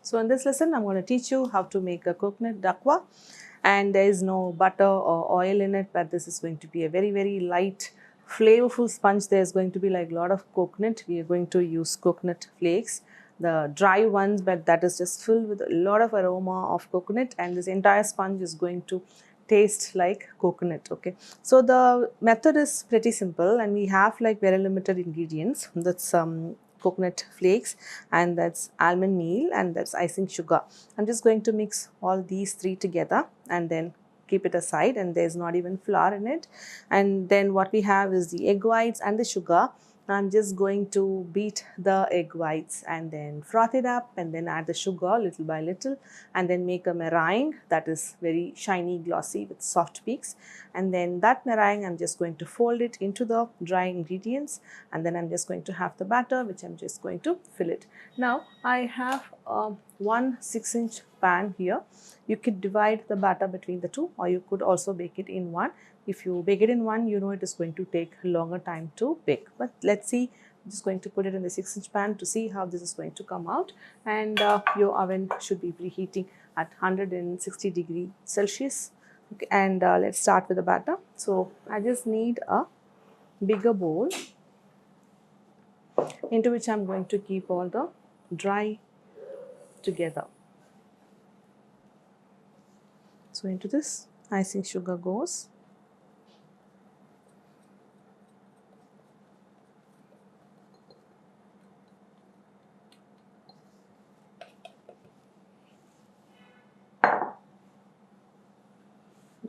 So in this lesson, I'm going to teach you how to make a coconut dacquoise, and there is no butter or oil in it, but this is going to be a very light, flavorful sponge. There's going to be like a lot of coconut. We are going to use coconut flakes, the dry ones, but that is just filled with a lot of aroma of coconut, and this entire sponge is going to taste like coconut. Okay, so the method is pretty simple, and we have like very limited ingredients. That's coconut flakes, and that's almond meal, and that's icing sugar. I'm just going to mix all these three together and then keep it aside, and there's not even flour in it. And then what we have is the egg whites and the sugar. I'm just going to beat the egg whites and then froth it up, and then add the sugar little by little, and then make a meringue that is very shiny, glossy with soft peaks. And then that meringue, I'm just going to fold it into the dry ingredients, and then I'm just going to have the batter, which I'm just going to fill it. Now I have one 6-inch pan here. You could divide the batter between the two, or you could also bake it in one. If you bake it in one, you know it is going to take longer time to bake. But let's see, I'm just going to put it in the 6-inch pan to see how this is going to come out. And your oven should be preheating at 160 degrees Celsius. Okay, and let's start with the batter. So I just need a bigger bowl into which I'm going to keep all the dry together. So into this icing sugar goes.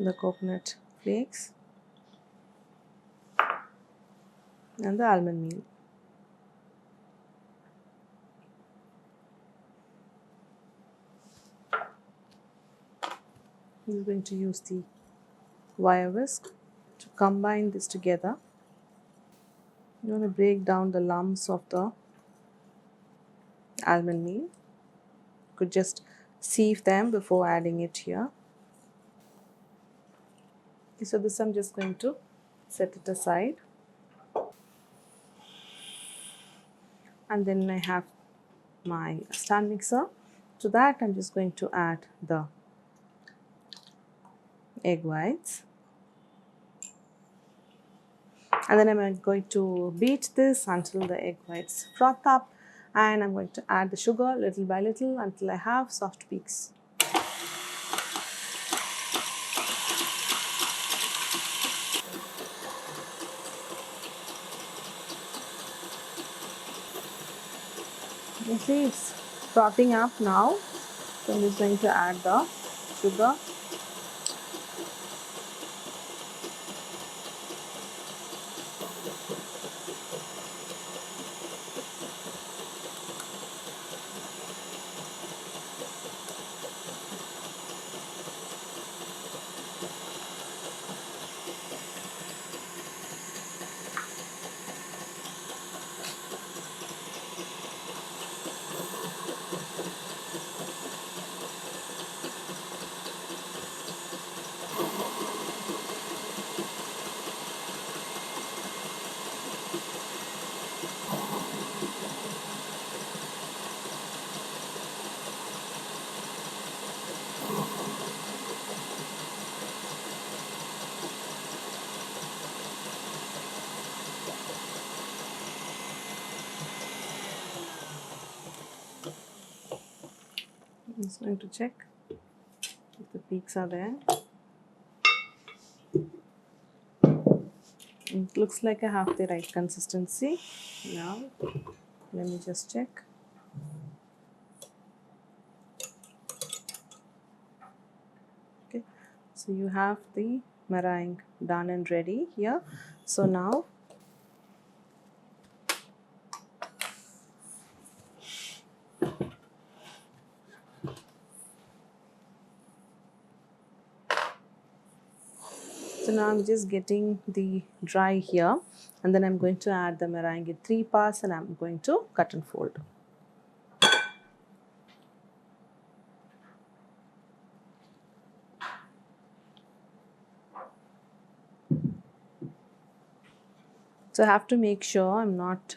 The coconut flakes and the almond meal. I'm going to use the wire whisk to combine this together. You want to break down the lumps of the almond meal. You could just sieve them before adding it here. Okay, so this I'm just going to set it aside. And then I have my stand mixer. To that I'm just going to add the egg whites. And then I'm going to beat this until the egg whites froth up, and I'm going to add the sugar little by little until I have soft peaks. You see it's frothing up now, so I'm just going to add the sugar. I'm just going to check if the peaks are there. It looks like I have the right consistency. Now let me just check. Okay, so you have the meringue done and ready here. So now I'm just getting the dry here, and then I'm going to add the meringue in 3 parts, and I'm going to cut and fold. So I have to make sure I'm not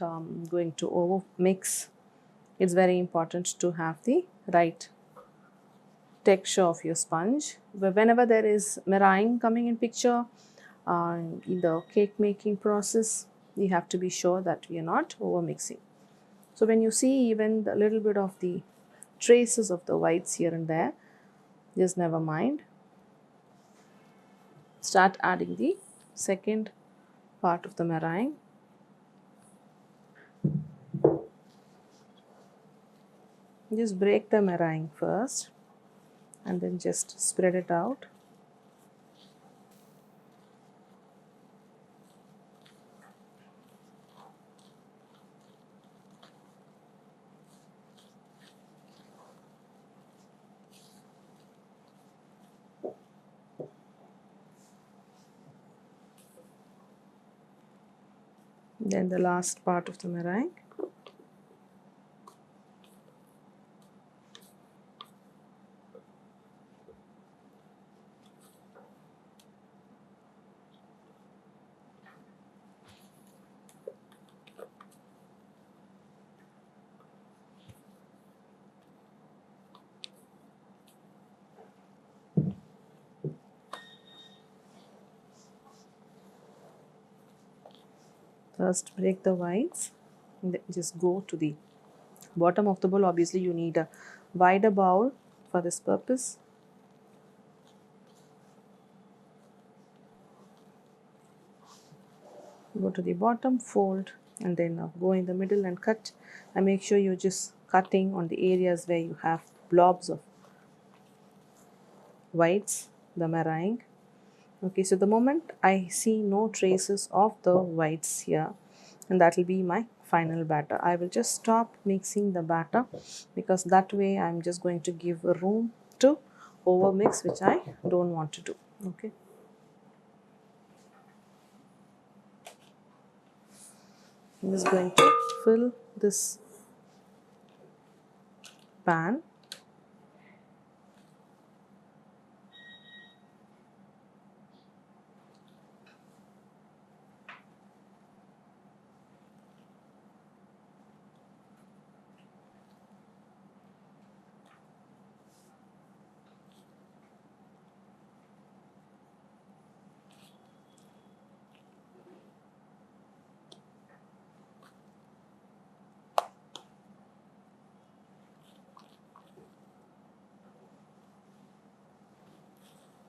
going to over mix It's very important to have the right texture of your sponge. But whenever there is meringue coming in picture in the cake making process, we have to be sure that we are not over mixing. So when you see even a little bit of the traces of the whites here and there, just never mind. Start adding the second part of the meringue. Just break the meringue first and then just spread it out. Then the last part of the meringue. First break the whites and then just go to the bottom of the bowl. Obviously you need a wider bowl for this purpose. Go to the bottom, fold, and then go in the middle and cut, and make sure you're just cutting on the areas where you have blobs of whites, the meringue. Okay, so the moment I see no traces of the whites here, and that will be my final batter. I will just stop mixing the batter because that way I'm just going to give room to over mix, which I don't want to do. Okay. I'm just going to fill this pan.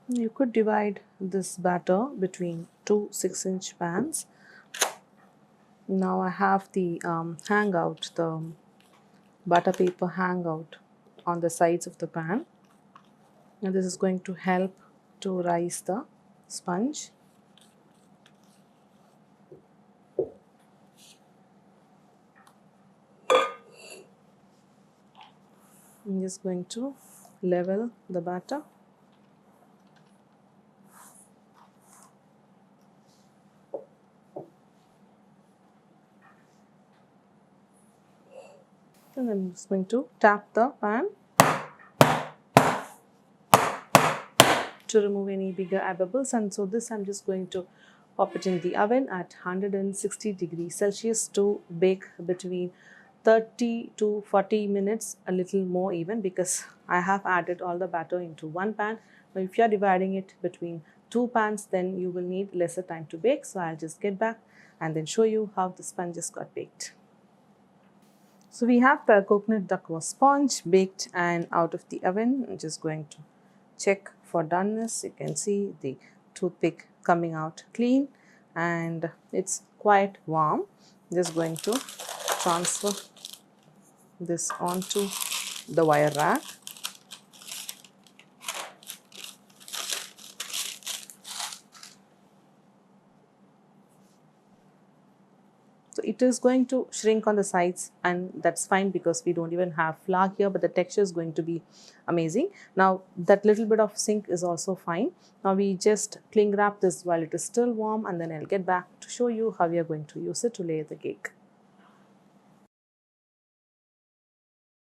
You could divide this batter between two 6-inch pans. Now I have the hangout, the butter paper hangout on the sides of the pan. And this is going to help to rise the sponge. I'm just going to level the batter. And I'm just going to tap the pan to remove any bigger air bubbles. And so this I'm just going to pop it in the oven at 160 degrees Celsius to bake between 30 to 40 minutes, a little more even, because I have added all the batter into one pan. But if you are dividing it between two pans, then you will need lesser time to bake. So I'll just get back and then show you how the sponges got baked. So we have the coconut Dacquoise sponge baked and out of the oven. I'm just going to check for doneness. You can see the toothpick coming out clean and it's quite warm. Just going to transfer this onto the wire rack. So it is going to shrink on the sides, and that's fine because we don't even have flour here, but the texture is going to be amazing. Now that little bit of sink is also fine. Now we just cling wrap this while it is still warm, and then I'll get back to show you how we are going to use it to layer the cake.